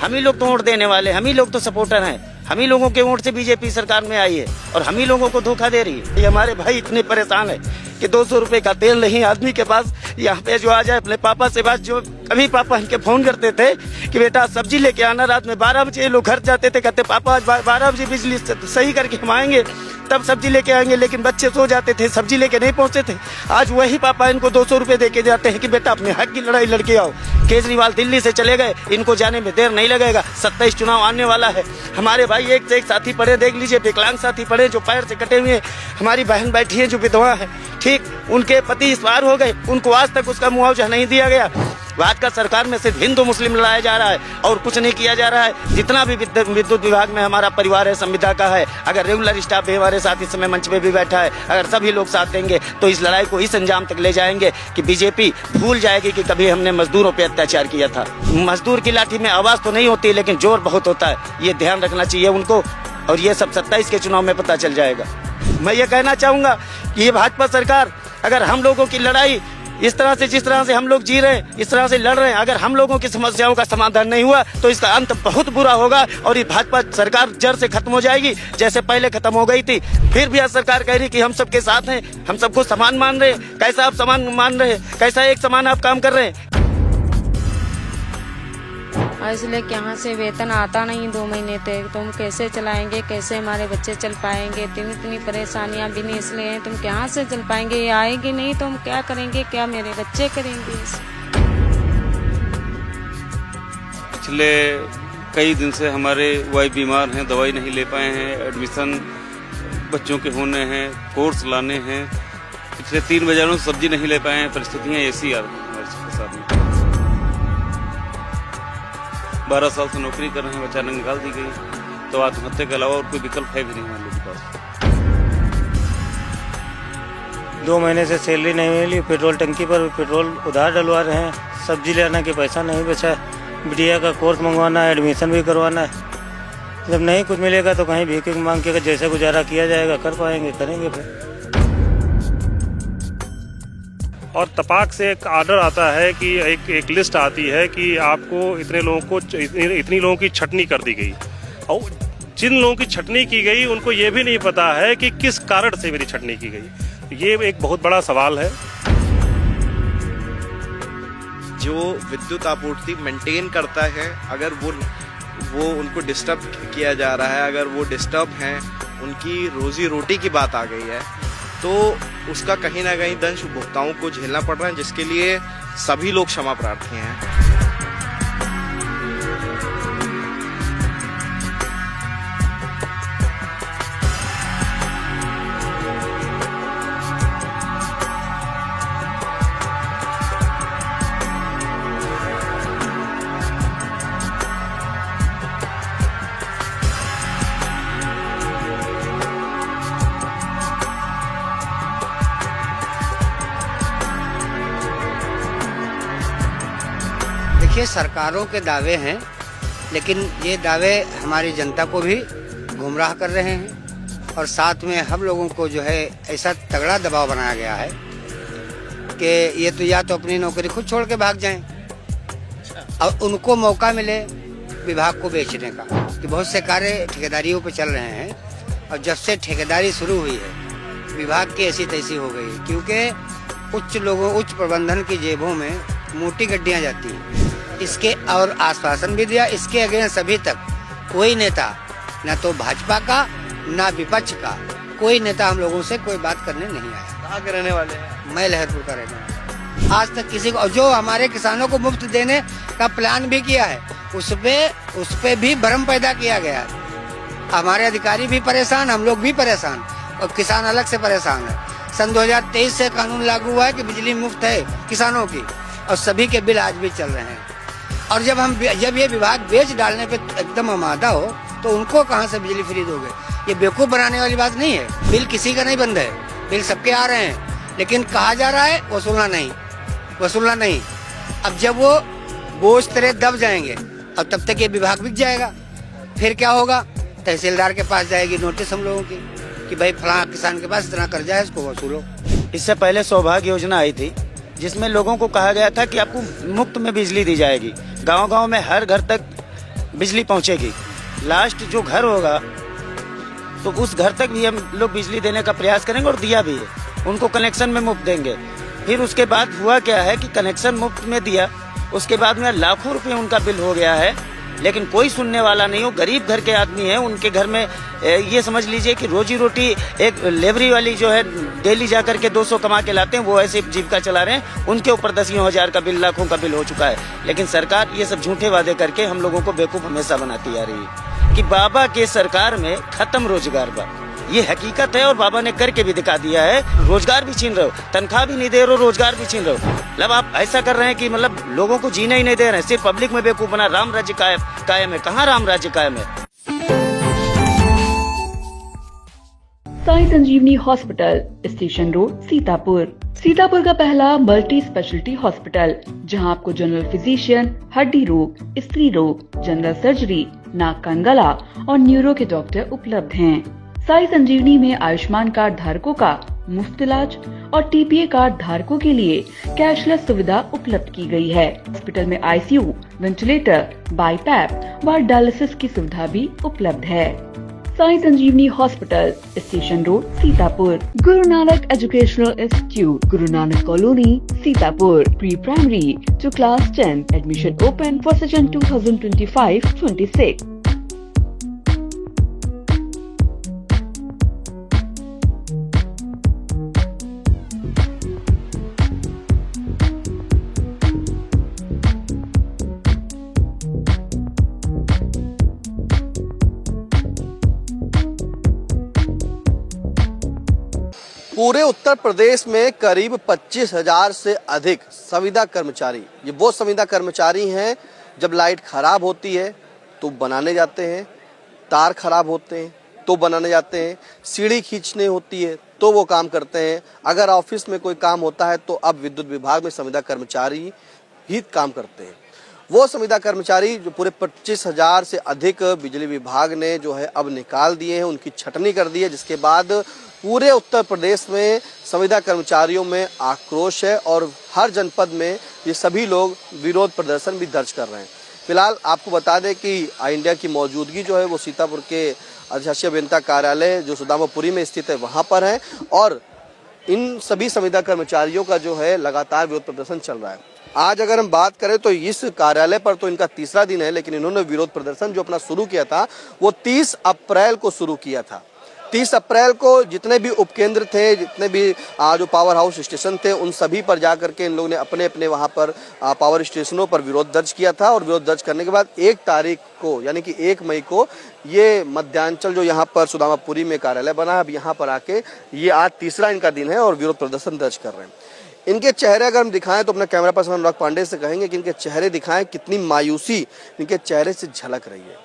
हम ही लोग तो वोट देने वाले, हम ही लोग तो सपोर्टर हैं, हम ही लोगों के वोट से बीजेपी सरकार में आई है और हम ही लोगों को धोखा दे रही है। ये हमारे भाई इतने परेशान है कि 200 रुपए का तेल नहीं आदमी के पास। यहाँ पे जो आ जाए अपने पापा से बात, जो कभी पापा इनके फोन करते थे कि बेटा सब्जी लेके आना, रात में 12 बजे लोग घर जाते थे, कहते पापा आज 12 बजे बिजली सही करके हम आएंगे तब सब्जी लेके आएंगे, लेकिन बच्चे सो जाते थे, सब्जी लेके नहीं पहुंचते थे। आज वही पापा इनको 200 रुपए दे के जाते हैं कि बेटा अपने हक की लड़ाई लड़के आओ। केजरीवाल दिल्ली से चले गए, इनको जाने में देर नहीं लगेगा। 27 चुनाव आने वाला है। हमारे भाई एक से एक साथी पड़े, देख लीजिए विकलांग साथी पड़े जो पैर से कटे हुए हैं, हमारी बहन बैठी है जो विधवा है, ठीक, उनके पति इस पार हो गए, उनको आज तक उसका मुआवजा नहीं दिया गया। भाजपा सरकार में सिर्फ हिंदू मुस्लिम लड़ाया जा रहा है और कुछ नहीं किया जा रहा है। जितना भी विद्युत विभाग में हमारा परिवार है, संविदा का है, अगर रेगुलर स्टाफ भी हमारे साथ इस समय मंच पे भी बैठा है, अगर सभी लोग साथ देंगे तो इस लड़ाई को इस अंजाम तक ले जाएंगे कि बीजेपी भूल जाएगी कि कभी हमने मजदूरों पे अत्याचार किया था। मजदूर की लाठी में आवाज तो नहीं होती लेकिन जोर बहुत होता है, ये ध्यान रखना चाहिए उनको और ये सब 27 के चुनाव में पता चल जाएगा। मैं ये कहना चाहूंगा कि ये भाजपा सरकार अगर हम लोगों की लड़ाई इस तरह से, जिस तरह से हम लोग जी रहे हैं, इस तरह से लड़ रहे हैं, अगर हम लोगों की समस्याओं का समाधान नहीं हुआ तो इसका अंत बहुत बुरा होगा और ये भाजपा सरकार जड़ से खत्म हो जाएगी जैसे पहले खत्म हो गई थी। फिर भी आज सरकार कह रही कि हम सबके साथ हैं, हम सबको समान मान रहे हैं। कैसा आप समान मान रहे हैं? कैसा एक समान आप काम कर रहे हैं? इसलिए यहाँ से वेतन आता नहीं 2 महीने तक, तुम कैसे चलाएंगे, कैसे हमारे बच्चे चल पाएंगे? इतनी परेशानियाँ भी नहीं इसलिए हैं, तुम कहाँ से चल पाएंगे? ये आएगी नहीं तो हम क्या करेंगे, क्या मेरे बच्चे करेंगे? पिछले कई दिन से हमारे वाइफ बीमार हैं, दवाई नहीं ले पाए हैं, एडमिशन बच्चों के होने हैं, कोर्स लाने हैं, पिछले 3 बाजारों से सब्जी नहीं ले पाए हैं। परिस्थितियाँ ऐसी आ रही हमारे साथ। 12 साल से नौकरी कर रहे हैं, अचानक निकाल दी गई तो आत्महत्या के अलावा और कोई विकल्प है भी नहीं हमारे लोगों के पास। 2 महीने से सैलरी नहीं मिली, पेट्रोल टंकी पर पेट्रोल उधार डलवा रहे हैं, सब्जी लेने के पैसा नहीं बचा, बिटिया का कोर्स मंगवाना है, एडमिशन भी करवाना है। जब नहीं कुछ मिलेगा तो कहीं भीख मांग के जैसे गुजारा किया जाएगा कर पाएंगे, करेंगे फिर। और तपाक से एक आर्डर आता है कि एक लिस्ट आती है कि आपको इतने लोगों की छटनी कर दी गई और जिन लोगों की छटनी की गई उनको ये भी नहीं पता है कि किस कारण से मेरी छटनी की गई। ये एक बहुत बड़ा सवाल है। जो विद्युत आपूर्ति मेंटेन करता है, अगर वो उनको डिस्टर्ब किया जा रहा है, अगर वो डिस्टर्ब हैं, उनकी रोजी रोटी की बात आ गई है तो उसका कहीं ना कहीं दंश उपभोक्ताओं को झेलना पड़ रहा है, जिसके लिए सभी लोग क्षमा प्रार्थी हैं। देखिए, सरकारों के दावे हैं लेकिन ये दावे हमारी जनता को भी गुमराह कर रहे हैं और साथ में हम लोगों को जो है ऐसा तगड़ा दबाव बनाया गया है कि ये तो या तो अपनी नौकरी खुद छोड़ के भाग जाएं और उनको मौका मिले विभाग को बेचने का, कि बहुत से कार्य ठेकेदारियों पे चल रहे हैं और जब से ठेकेदारी शुरू हुई है विभाग की ऐसी तैसी हो गई, क्योंकि उच्च प्रबंधन की जेबों में मोटी गड्डियां जाती हैं। इसके और आश्वासन भी दिया, इसके अगेंस्ट अभी तक कोई नेता, न तो भाजपा का न विपक्ष का कोई नेता हम लोगों से कोई बात करने नहीं आया। कहाँ के रहने वाले हैं? मैं लहरपुर का रहने वाला। आज तक किसी को, जो हमारे किसानों को मुफ्त देने का प्लान भी किया है उस पे भी भ्रम पैदा किया गया है। हमारे अधिकारी भी परेशान, हम लोग भी परेशान और किसान अलग से परेशान है। सन 2023 से कानून लागू हुआ है कि बिजली मुफ्त है किसानों की और सभी के बिल आज भी चल रहे हैं। और जब ये विभाग बेच डालने पे एकदम आमादा हो तो उनको कहां से बिजली फ्री दोगे? ये बेवकूफ बनाने वाली बात नहीं है। बिल किसी का नहीं बंद है, बिल सबके आ रहे हैं, लेकिन कहा जा रहा है वसूलना नहीं। अब जब वो बोझ तरह दब जाएंगे और तब तक ये विभाग बिक जाएगा, फिर क्या होगा? तहसीलदार के पास जाएगी नोटिस हम लोगों की कि भाई फलां किसान के पास इतना कर्जा है, इसको वसूलो। इससे पहले सौभाग्य योजना आई थी जिसमें लोगों को कहा गया था कि आपको मुफ्त में बिजली दी जाएगी। गांव-गांव में हर घर तक बिजली पहुंचेगी। लास्ट जो घर होगा तो उस घर तक भी हम लोग बिजली देने का प्रयास करेंगे और दिया भी है, उनको कनेक्शन में मुफ्त देंगे। फिर उसके बाद हुआ क्या है कि कनेक्शन मुफ्त में दिया, उसके बाद में लाखों रुपए उनका बिल हो गया है, लेकिन कोई सुनने वाला नहीं हो। गरीब घर के आदमी है, उनके घर में ये समझ लीजिए कि रोजी रोटी एक लेबरी वाली जो है डेली जा करके 200 कमा के लाते हैं, वो ऐसे जीविका चला रहे हैं, उनके ऊपर 10,000 का बिल, लाखों का बिल हो चुका है। लेकिन सरकार ये सब झूठे वादे करके हम लोगों को बेवकूफ हमेशा बनाती आ रही है कि बाबा के सरकार में खत्म रोजगार बा। ये हकीकत है और बाबा ने करके भी दिखा दिया है। रोजगार भी छीन रहे हो, तनख्वाह भी नहीं दे रहे हो, रोजगार भी छीन रहे हो। मतलब आप ऐसा कर रहे हैं कि मतलब लोगों को जीने ही नहीं दे रहे हैं, सिर्फ पब्लिक में बेवकूफ बना। राम राज्य कायम है, कहाँ राम राज्य कायम है? साई संजीवनी hospital, station road, Sitapur. Sitapur का पहला मल्टी स्पेशलिटी हॉस्पिटल, जहां आपको जनरल फिजिशियन, हड्डी रोग, स्त्री रोग, जनरल सर्जरी, नाक कान गला और न्यूरो के डॉक्टर उपलब्ध हैं। साई संजीवनी में आयुष्मान कार्ड धारकों का मुफ्त इलाज और टीपीए कार्ड धारकों के लिए कैशलेस सुविधा उपलब्ध की गई है। हॉस्पिटल में आईसीयू, वेंटिलेटर, बाईपैप व डायलिसिस की सुविधा भी उपलब्ध है। साई संजीवनी hospital, station road, Sitapur. Guru Nanak educational institute, Guru Nanak colony, Sitapur. Pre primary to class 10 admission open for session 2025-26। पूरे उत्तर प्रदेश में करीब 25,000 से अधिक संविदा कर्मचारी, ये वो संविदा कर्मचारी हैं जब लाइट खराब होती है तो बनाने जाते हैं, तार खराब होते हैं तो बनाने जाते हैं, सीढ़ी खींचने होती है तो वो काम करते हैं। अगर ऑफिस में कोई काम होता है तो अब विद्युत विभाग में संविदा कर्मचारी ही काम करते हैं। वो संविदा कर्मचारी जो पूरे 25,000 से अधिक बिजली विभाग ने जो है अब निकाल दिए हैं, उनकी छटनी कर दी है, जिसके बाद पूरे उत्तर प्रदेश में संविदा कर्मचारियों में आक्रोश है और हर जनपद में ये सभी लोग विरोध प्रदर्शन भी दर्ज कर रहे हैं। फिलहाल आपको बता दें कि इंडिया की मौजूदगी जो है वो सीतापुर के अधिशासी अभियंता कार्यालय जो सुदामापुरी में स्थित है वहाँ पर है और इन सभी संविदा कर्मचारियों का जो है लगातार विरोध प्रदर्शन चल रहा है। आज अगर हम बात करें तो इस कार्यालय पर तो इनका तीसरा दिन है, लेकिन इन्होंने विरोध प्रदर्शन जो अपना शुरू किया था वो 30 अप्रैल को शुरू किया था। 30 अप्रैल को जितने भी उपकेंद्र थे, जितने भी जो पावर हाउस स्टेशन थे, उन सभी पर जाकर के इन लोगों ने अपने अपने वहां पर पावर स्टेशनों पर विरोध दर्ज किया था और विरोध दर्ज करने के बाद 1 तारीख को यानी कि 1 मई को ये मध्यांचल जो यहाँ पर सुदामापुरी में कार्यालय बना है, अब यहाँ पर आके ये आज तीसरा इनका दिन है और विरोध प्रदर्शन दर्ज कर रहे हैं। इनके चेहरे अगर हम दिखाएं तो अपने कैमरा पर्सन अनुराग पांडे से कहेंगे कि इनके चेहरे दिखाएं, कितनी मायूसी इनके चेहरे से झलक रही है।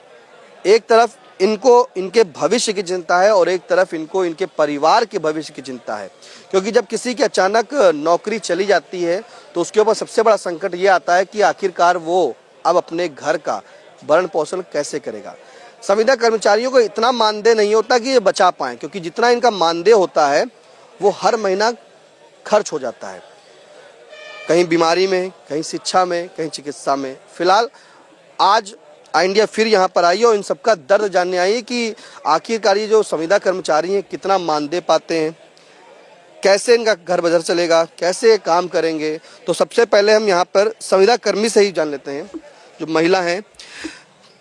एक तरफ इनको इनके भविष्य की चिंता है और एक तरफ इनको इनके परिवार के भविष्य की चिंता है, क्योंकि जब किसी की अचानक नौकरी चली जाती है तो उसके ऊपर सबसे बड़ा संकट ये आता है कि आखिरकार वो अब अपने घर का भरण पोषण कैसे करेगा। संविदा कर्मचारियों को इतना मानदेय नहीं होता कि ये बचा पाएं, क्योंकि जितना इनका मानदेय होता है वो हर महीना खर्च हो जाता है, कहीं बीमारी में, कहीं शिक्षा में, कहीं चिकित्सा में। फिलहाल आज इंडिया फिर यहाँ पर आई और इन सबका दर्द जानने आई है कि आखिरकार ये जो संविदा कर्मचारी हैं कितना मानदेय पाते हैं, कैसे इनका घर बजर चलेगा, कैसे काम करेंगे। तो सबसे पहले हम यहाँ पर संविदा कर्मी से ही जान लेते हैं, जो महिला हैं।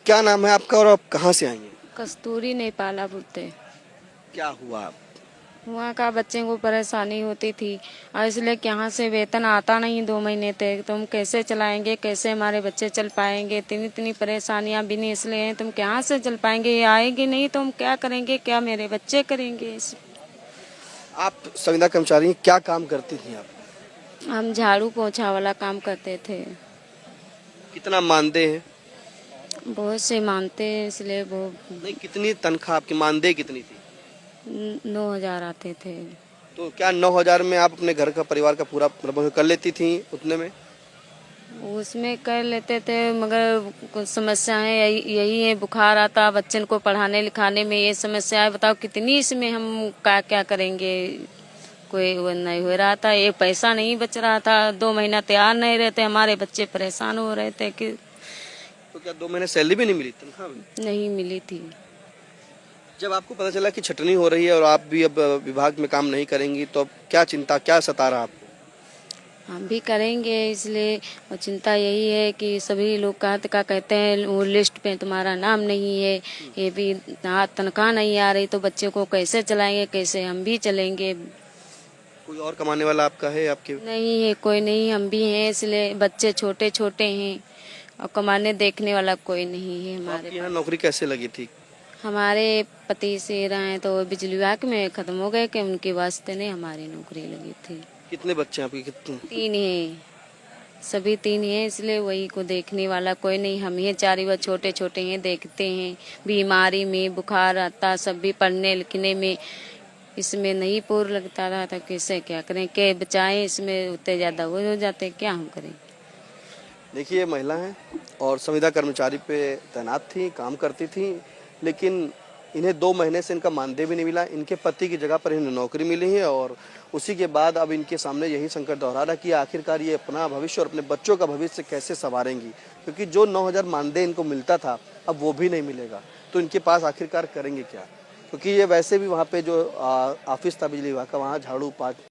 क्या नाम है आपका और आप कहाँ से आई हैं? कस्तूरी नेपाला बोलते। क्या हुआ? वहाँ का बच्चे को परेशानी होती थी और इसलिए कि यहाँ से वेतन आता नहीं 2 महीने तक, तुम कैसे चलाएंगे, कैसे हमारे बच्चे चल पाएंगे, इतनी परेशानियाँ भी नहीं, इसलिए तुम कहाँ से चल पाएंगे, ये आएगी नहीं तो हम क्या करेंगे, क्या मेरे बच्चे करेंगे। आप संविदा कर्मचारी क्या काम करती थी आप? हम झाड़ू पोछा वाला काम करते थे। कितना मानदेय है? बहुत से मानते हैं, इसलिए वो नहीं, कितनी तनख्वाह आपकी, मानदेय कितनी थी? 9,000 आते थे। तो क्या 9,000 में आप अपने घर का परिवार का पूरा प्रबंधन कर लेती थी उतने में? उसमें कर लेते थे, मगर कुछ समस्याएं यही है, बुखार आता, बच्चन को पढ़ाने लिखाने में ये समस्या है। बताओ कितनी इसमें हम क्या करेंगे, कोई वो नहीं हो रहा था, ये पैसा नहीं बच रहा था, 2 महीना तैयार नहीं रहते, हमारे बच्चे परेशान हो रहे थे कि तो क्या 2 महीने सैलरी भी नहीं मिली, तनख्वाह भी? नहीं मिली थी। जब आपको पता चला कि छटनी हो रही है और आप भी अब विभाग में काम नहीं करेंगी, तो अब क्या चिंता, क्या सता रहा आपको? हम भी करेंगे, इसलिए और चिंता यही है कि सभी लोग का कहते हैं वो लिस्ट पे तुम्हारा नाम नहीं है, ये भी तनख्वाह नहीं आ रही, तो बच्चे को कैसे चलाएंगे, कैसे हम भी चलेंगे। कोई और कमाने वाला आपका है आपके? नहीं है, कोई नहीं, हम भी हैं, इसलिए बच्चे छोटे छोटे हैं और कमाने देखने वाला कोई नहीं है हमारे आपकी यहाँ नौकरी कैसे लगी थी? हमारे पति से रहे तो बिजली विभाग में खत्म हो गए कि उनके वास्ते नहीं हमारी नौकरी लगी थी। कितने बच्चे हैं आपके? कितने? 3 हैं, सभी 3 हैं, इसलिए वही को देखने वाला कोई नहीं, हम ही 4 बच्चे छोटे छोटे हैं, देखते हैं। बीमारी में बुखार आता, सब भी पढ़ने लिखने में इसमें नहीं पूर लगता रहा था, कैसे क्या करें, के बचाएं, इसमें उतने ज़्यादा वो हो जाते, क्या हम करें। देखिए ये महिला हैं और संविदा कर्मचारी पे तैनात थी, काम करती थी, लेकिन इन्हें 2 महीने से इनका मानदेय भी नहीं मिला। इनके पति की जगह पर इन्हें नौकरी मिली है और उसी के बाद अब इनके सामने यही संकट दोहरा रहा कि आखिरकार ये अपना भविष्य और अपने बच्चों का भविष्य कैसे संवारेंगी, क्योंकि जो 9,000 मानदेय इनको मिलता था अब वो भी नहीं मिलेगा। तो इनके पास आखिरकार करेंगे क्या, क्योंकि ये वैसे भी वहाँ पे जो ऑफिस था बिजली विभाग का, वहाँ झाड़ू